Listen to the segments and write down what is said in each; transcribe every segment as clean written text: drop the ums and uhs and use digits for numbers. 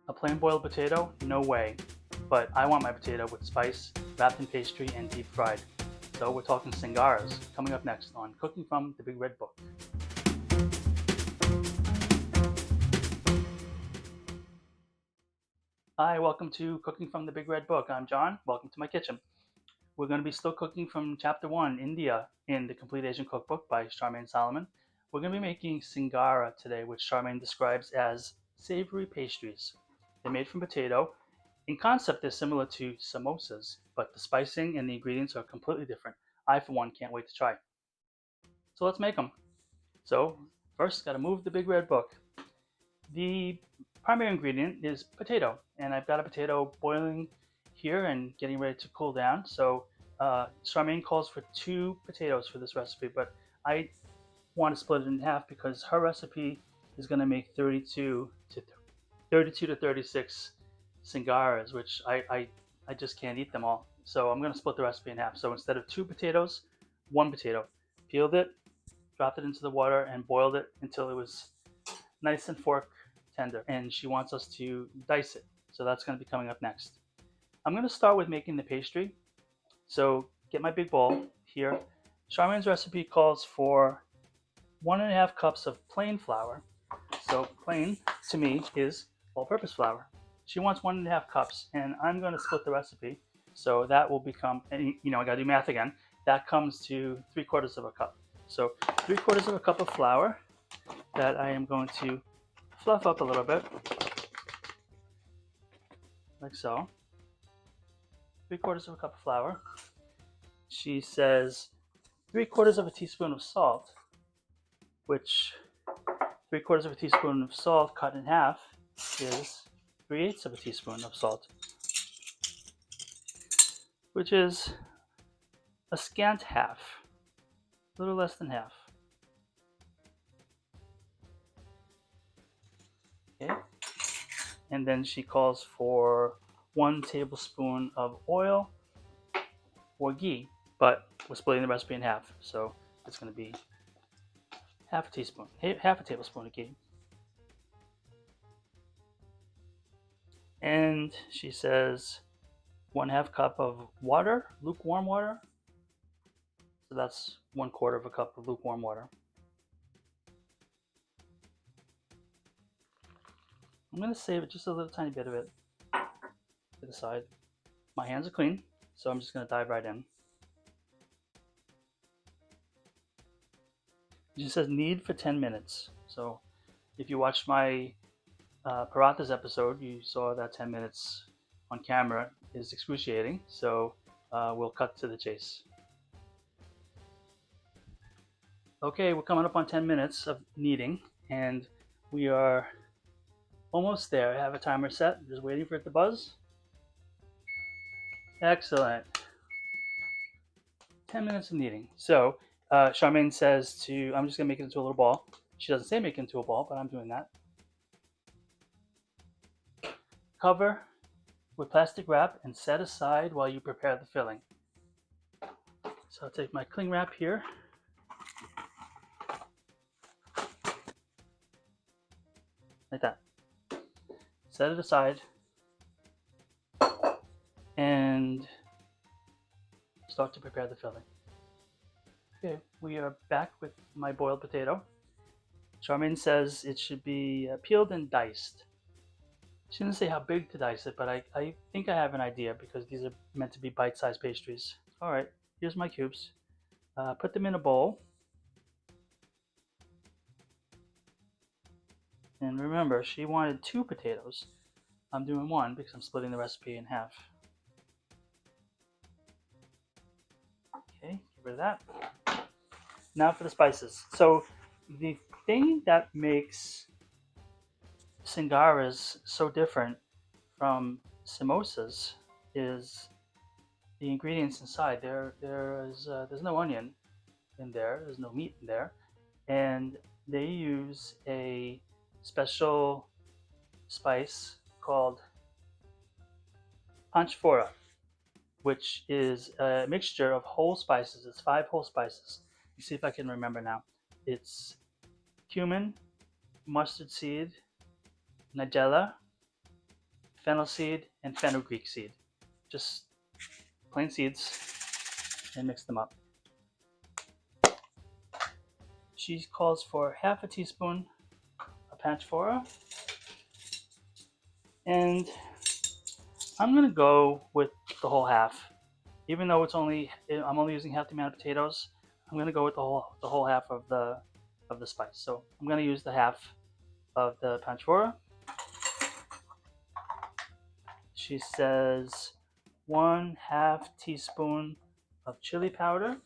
A plain boiled potato? No way. But I want my potato with spice, wrapped in pastry, and deep fried. So we're talking Singaras, coming up next on Cooking from the Big Red Book. Hi, welcome to Cooking from the Big Red Book. I'm John. Welcome to my kitchen. We're going to be still cooking from Chapter 1, India, in the Complete Asian Cookbook by Charmaine Solomon. We're going to be making Singara today, which Charmaine describes as savory pastries. They're made from potato. In concept, they're similar to samosas, but the spicing and the ingredients are completely different. I, for one, can't wait to try. So let's make them. So first, got to move the Big Red Book. The primary ingredient is potato, and I've got a potato boiling here and getting ready to cool down. So Charmaine calls for 2 potatoes for this recipe, but I want to split it in half because her recipe is going to make 32 to 36 Singaras, which I just can't eat them all. So I'm going to split the recipe in half. So instead of 2 potatoes, 1 potato. Peeled it, dropped it into the water, and boiled it until it was nice and fork tender. And she wants us to dice it. So that's going to be coming up next. I'm going to start with making the pastry. So get my big bowl here. Charmaine's recipe calls for 1.5 cups of plain flour. So plain to me is all-purpose flour. She wants 1.5 cups, and I'm going to split the recipe. So that will become, I got to do math again. That comes to 3/4 of a cup. So 3/4 of a cup of flour that I am going to fluff up a little bit, like so. 3/4 of a cup of flour. She says 3/4 of a teaspoon of salt, which 3/4 of a teaspoon of salt cut in half is 3/8 of a teaspoon of salt, which is a scant half, a little less than half. Okay. And then she calls for 1 tablespoon of oil or ghee, but we're splitting the recipe in half, so it's going to be half a tablespoon of ghee. And she says 1/2 cup of water, lukewarm water. So that's 1/4 of a cup of lukewarm water. I'm going to save it just a little tiny bit of it to the side. My hands are clean, so I'm just going to dive right in. She says knead for 10 minutes. So if you watched my Paratha's episode, you saw that 10 minutes on camera is excruciating. So we'll cut to the chase. Okay, we're coming up on 10 minutes of kneading, and we are almost there. I have a timer set. I'm just waiting for it to buzz. Excellent. 10 minutes of kneading. So Charmaine says I'm just going to make it into a little ball. She doesn't say make it into a ball, but I'm doing that. Cover with plastic wrap and set aside while you prepare the filling. So I'll take my cling wrap here. Like that. Set it aside and start to prepare the filling. Okay, we are back with my boiled potato. Charmaine says it should be peeled and diced. She didn't say how big to dice it, but I think I have an idea because these are meant to be bite-sized pastries. All right, here's my cubes. Put them in a bowl. And remember, she wanted 2 potatoes. I'm doing 1 because I'm splitting the recipe in half. Okay, get rid of that. Now for the spices. So the thing that makes Singaras so different from samosas is the ingredients inside. There's no onion in there. There's no meat in there, and they use a special spice called panchphora, which is a mixture of whole spices. It's 5 whole spices. Let's see if I can remember now. It's cumin, mustard seed, nigella, fennel seed, and fenugreek seed. Just plain seeds, and mix them up. She calls for half a teaspoon of panchphora, and I'm gonna go with the whole half. Even though I'm only using half the amount of potatoes, I'm gonna go with the whole half of the spice. So I'm gonna use the half of the panchphora. She says 1/2 teaspoon of chili powder.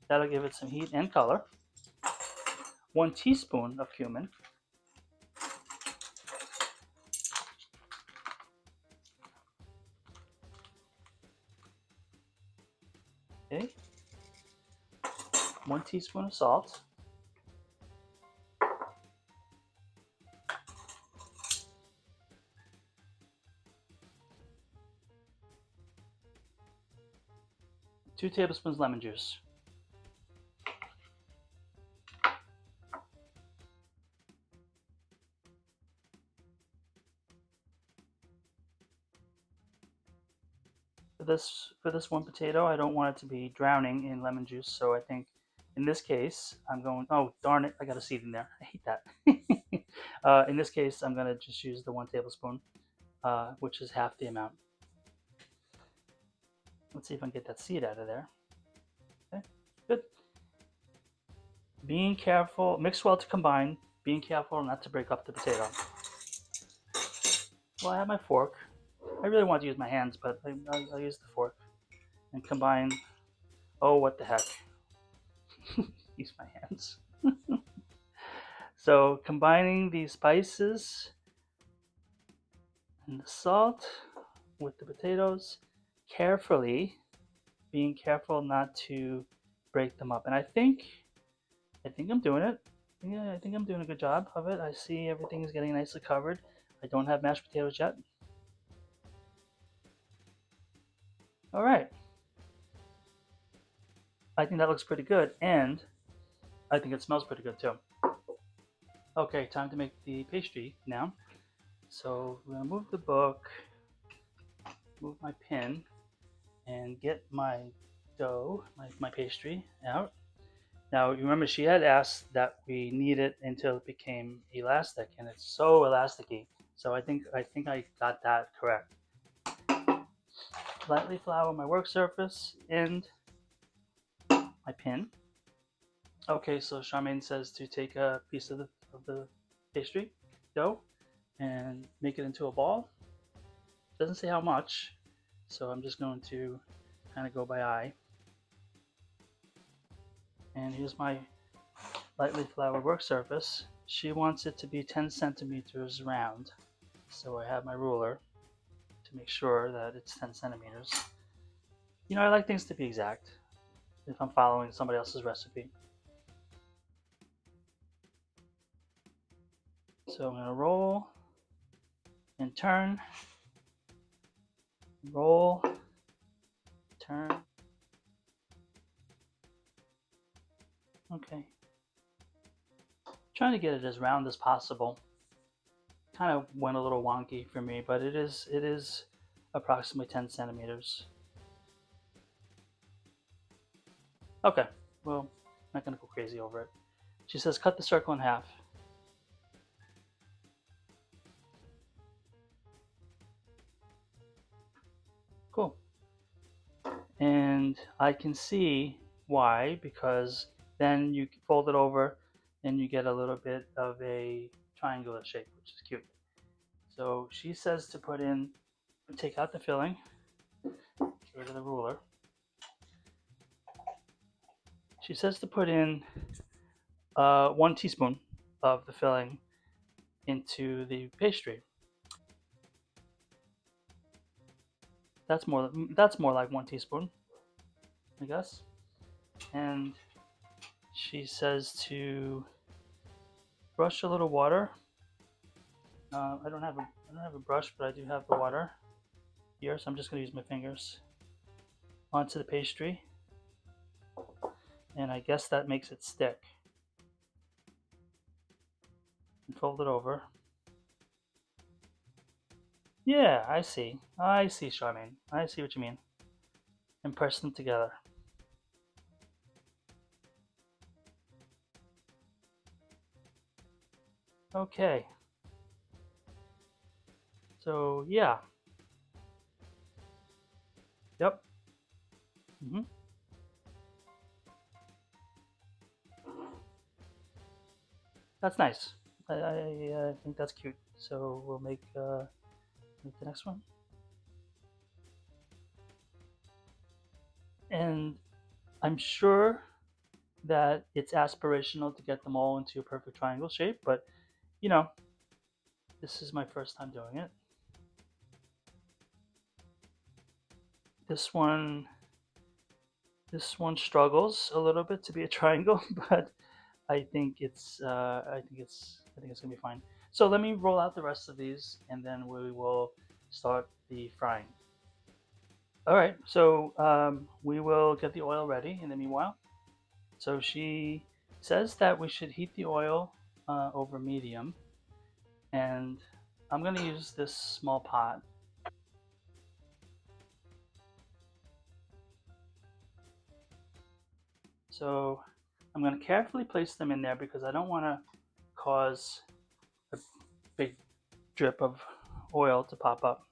That'll give it some heat and color. 1 teaspoon of cumin. Okay. 1 teaspoon of salt. Two tablespoons lemon juice. For this one potato, I don't want it to be drowning in lemon juice, so I think in this case I'm going. Oh darn it! I got a seed in there. I hate that. In this case, I'm gonna just use the 1 tablespoon, which is half the amount. Let's see if I can get that seed out of there. Okay, good. Being careful, mix well to combine. Being careful not to break up the potato. Well, I have my fork. I really want to use my hands, but I'll use the fork and combine. Oh, what the heck! Use my hands. So combining the spices and the salt with the potatoes carefully, being careful not to break them up. And I think I'm doing it. Yeah, I think I'm doing a good job of it. I see everything is getting nicely covered. I don't have mashed potatoes yet. All right. I think that looks pretty good, and I think it smells pretty good too. Okay, time to make the pastry now. So we're gonna move the book, move my pin, and get my dough, my pastry out. Now remember, she had asked that we knead it until it became elastic, and it's so elasticy. So I think I got that correct. Lightly flour my work surface and my pin. Okay, so Charmaine says to take a piece of the pastry dough and make it into a ball. Doesn't say how much, so I'm just going to kind of go by eye. And here's my lightly floured work surface. She wants it to be 10 centimeters round, so I have my ruler to make sure that it's 10 centimeters. You know, I like things to be exact if I'm following somebody else's recipe. So I'm going to roll and turn, roll, turn. Okay. Trying to get it as round as possible. Kind of went a little wonky for me, but it is approximately 10 centimeters. Okay, well, I'm not gonna go crazy over it. She says cut the circle in half. Cool. And I can see why, because then you fold it over and you get a little bit of a triangular shape, which is cute. So she says to take out the filling, get rid of the ruler. She says to put in 1 teaspoon of the filling into the pastry. That's more like 1 teaspoon, I guess. And she says to brush a little water. I don't have a brush, but I do have the water here, so I'm just going to use my fingers onto the pastry, and I guess that makes it stick. and fold it over. Yeah, I see. I see, Charmaine. I see what you mean. And press them together. Okay. So, yeah. Yep. hmm That's nice. I think that's cute. So we'll make the next one. And I'm sure that it's aspirational to get them all into a perfect triangle shape, but you know, this is my first time doing it. This one this one struggles a little bit to be a triangle, but I think it's gonna be fine. So let me roll out the rest of these, and then we will start the frying. All right, so we will get the oil ready in the meanwhile. So she says that we should heat the oil over medium, and I'm gonna use this small pot. So I'm gonna carefully place them in there because I don't want to cause a big drip of oil to pop up.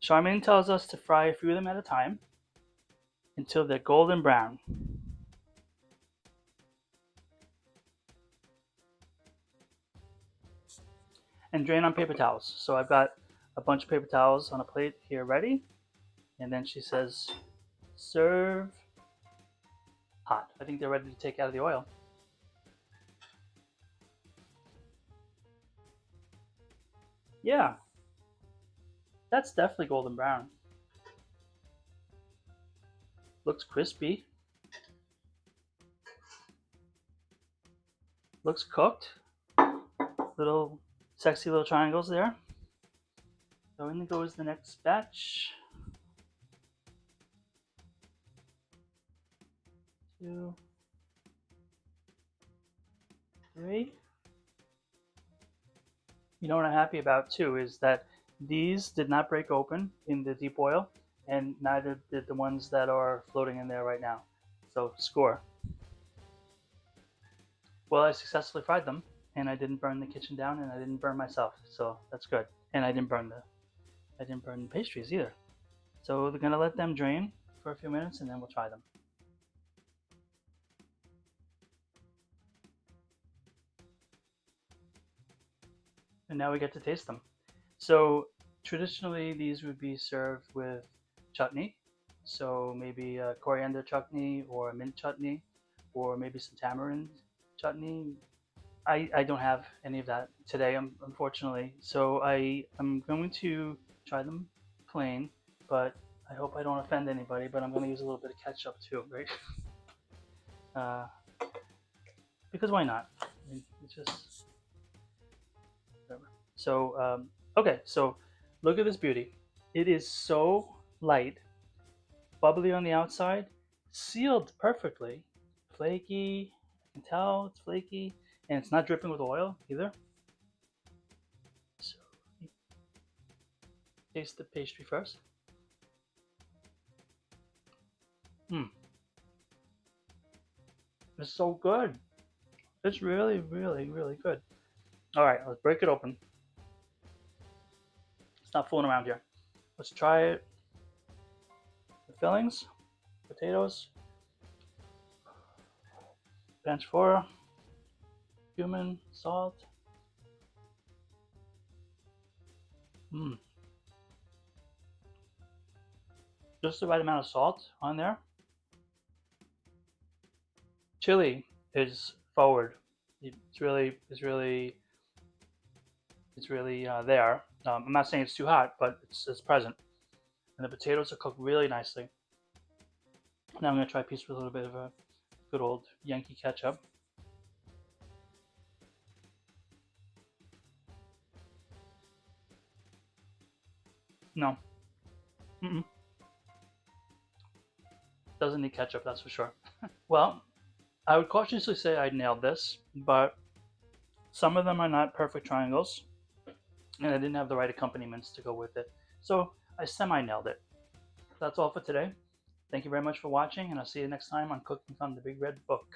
Charmaine tells us to fry a few of them at a time until they're golden brown. And drain on paper towels. So I've got a bunch of paper towels on a plate here ready. And then she says, serve hot. I think they're ready to take out of the oil. Yeah, that's definitely golden brown. Looks crispy. Looks cooked. Little sexy little triangles there. So in goes the next batch. 2, 3. You know what I'm happy about too is that these did not break open in the deep oil, and neither did the ones that are floating in there right now. So score. Well, I successfully fried them, and I didn't burn the kitchen down, and I didn't burn myself, so that's good. And I didn't burn the pastries either. So we're gonna let them drain for a few minutes, and then we'll try them. And now we get to taste them. So traditionally, these would be served with chutney. So maybe a coriander chutney or a mint chutney, or maybe some tamarind chutney. I don't have any of that today, unfortunately. So I'm going to try them plain, but I hope I don't offend anybody. But I'm going to use a little bit of ketchup too, right? Uh, because why not? I mean, it's just whatever. So okay, so look at this beauty. It is so light, bubbly on the outside, sealed perfectly, flaky. I can tell it's flaky, and it's not dripping with oil either. So taste the pastry first. Hmm, it's so good. It's really, really, really good. All right, let's break it open. Let's not fooling around here. Let's try it. The fillings, potatoes, pancefora, cumin, salt. Mmm, just the right amount of salt on there. Chili is forward. It's really there. I'm not saying it's too hot, but it's present. And the potatoes are cooked really nicely. Now I'm gonna try a piece with a little bit of a good old Yankee ketchup. No, mm-mm. Doesn't need ketchup, that's for sure. Well, I would cautiously say I nailed this, but Some of them are not perfect triangles, and I didn't have the right accompaniments to go with it. So I semi-nailed it. That's all for today. Thank you very much for watching, and I'll see you next time on Cooking from the Big Red Book.